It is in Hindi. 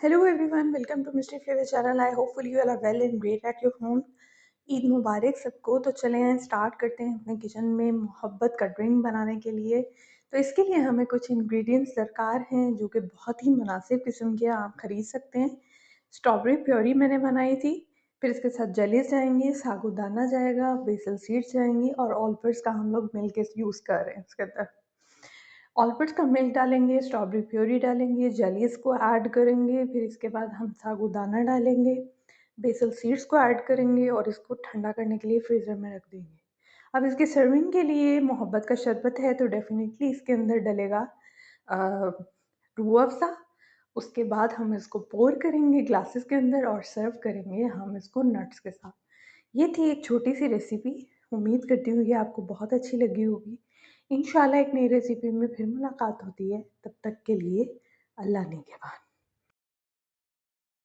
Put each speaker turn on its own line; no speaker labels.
Hello everyone, welcome to Mystery Flavor channel. I hopefully you all are well and great at your home. Eid मुबारक सबको। तो चलें स्टार्ट करते हैं अपने किचन में मोहब्बत का ड्रिंक बनाने के लिए। तो इसके लिए हमें कुछ इंग्रेडिएंट्स दरकार हैं जो कि बहुत ही मुनासिब किस्म के आप ख़रीद सकते हैं। स्ट्रॉबेरी प्योरी मैंने बनाई थी, फिर इसके साथ जेलीस जाएंगी, साबूदाना जाएगा, बेसल सीड्स जाएंगी और ऑलपर्स का हम लोग मिल्क यूज़ कर रहे हैं इसके अंदर। ऑलपर्स का मिल्क डालेंगे, स्ट्रॉबेरी प्योरी डालेंगे, जेलीस को ऐड करेंगे, फिर इसके बाद हम साबूदाना डालेंगे, बेसल सीड्स को ऐड करेंगे और इसको ठंडा करने के लिए फ्रीज़र में रख देंगे। अब इसकी सर्विंग के लिए मोहब्बत का शरबत है तो डेफिनेटली इसके अंदर डलेगा रूह अफ़ज़ा। उसके बाद हम इसको पोर करेंगे ग्लासेस के अंदर और सर्व करेंगे हम इसको नट्स के साथ। ये थी एक छोटी सी रेसिपी। उम्मीद करती हूँ कि आपको बहुत अच्छी लगी होगी। इंशाल्लाह एक नई रेसिपी में फिर मुलाकात होती है। तब तक के लिए अल्लाह निगहबान।